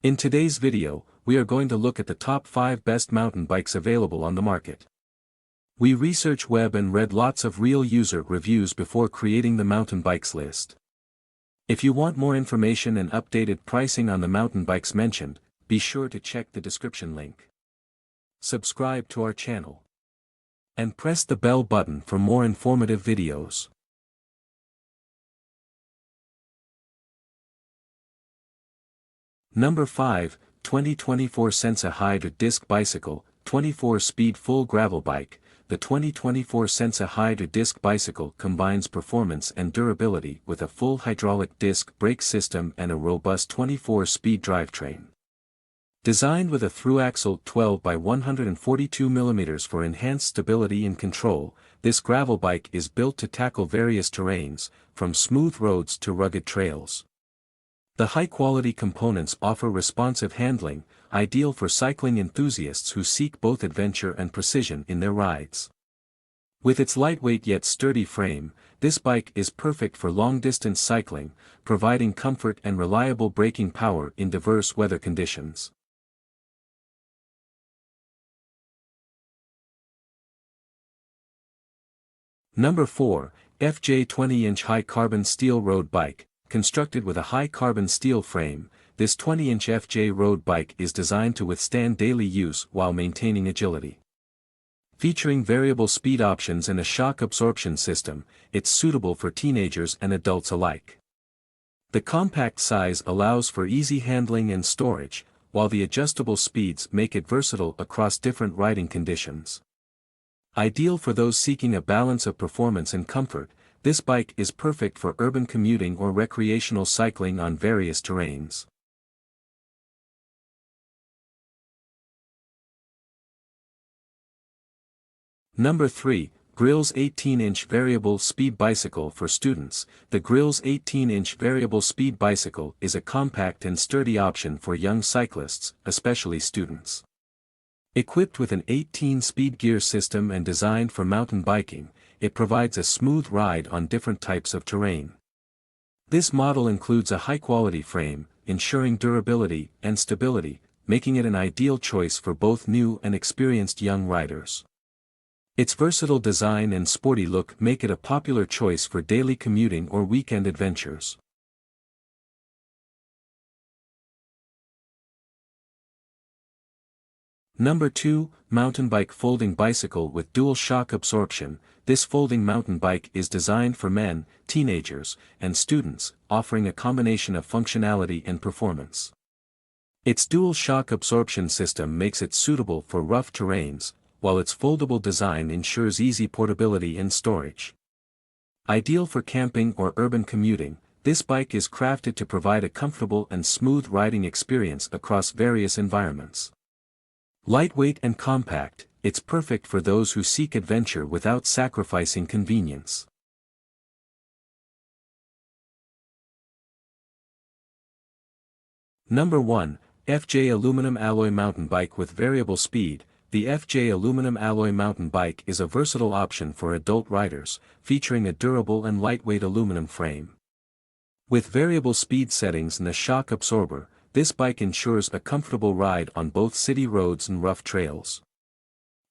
In today's video, we are going to look at the top 5 best mountain bikes available on the market. We researched web and read lots of real user reviews before creating the mountain bikes list. If you want more information and updated pricing on the mountain bikes mentioned, be sure to check the description link. Subscribe to our channel. And press the bell button for more informative videos. Number 5, 2024 SENSAH Hydr Disc Bicycle, 24-speed full gravel bike. The 2024 SENSAH Hydr Disc Bicycle combines performance and durability with a full hydraulic disc brake system and a robust 24-speed drivetrain. Designed with a through-axle 12 by 142 mm for enhanced stability and control, this gravel bike is built to tackle various terrains, from smooth roads to rugged trails. The high-quality components offer responsive handling, ideal for cycling enthusiasts who seek both adventure and precision in their rides. With its lightweight yet sturdy frame, this bike is perfect for long-distance cycling, providing comfort and reliable braking power in diverse weather conditions. Number 4, FJ 20-inch high-carbon steel road bike. Constructed with a high-carbon steel frame, this 20-inch FJ road bike is designed to withstand daily use while maintaining agility. Featuring variable speed options and a shock absorption system, it's suitable for teenagers and adults alike. The compact size allows for easy handling and storage, while the adjustable speeds make it versatile across different riding conditions. Ideal for those seeking a balance of performance and comfort, this bike is perfect for urban commuting or recreational cycling on various terrains. Number 3, Grylls 18-inch variable speed bicycle for students. The Grylls 18-inch variable speed bicycle is a compact and sturdy option for young cyclists, especially students. Equipped with an 18-speed gear system and designed for mountain biking, it provides a smooth ride on different types of terrain. This model includes a high-quality frame, ensuring durability and stability, making it an ideal choice for both new and experienced young riders. Its versatile design and sporty look make it a popular choice for daily commuting or weekend adventures. Number 2, Mountain Bike Folding Bicycle with Dual Shock Absorption. This folding mountain bike is designed for men, teenagers, and students, offering a combination of functionality and performance. Its dual shock absorption system makes it suitable for rough terrains, while its foldable design ensures easy portability and storage. Ideal for camping or urban commuting, this bike is crafted to provide a comfortable and smooth riding experience across various environments. Lightweight and compact, it's perfect for those who seek adventure without sacrificing convenience. Number 1, FJ Aluminum Alloy Mountain Bike with Variable Speed. The FJ Aluminum Alloy Mountain Bike is a versatile option for adult riders, featuring a durable and lightweight aluminum frame. With variable speed settings and a shock absorber, this bike ensures a comfortable ride on both city roads and rough trails.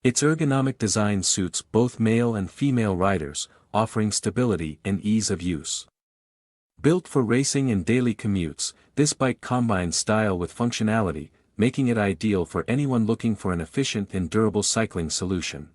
Its ergonomic design suits both male and female riders, offering stability and ease of use. Built for racing and daily commutes, this bike combines style with functionality, making it ideal for anyone looking for an efficient and durable cycling solution.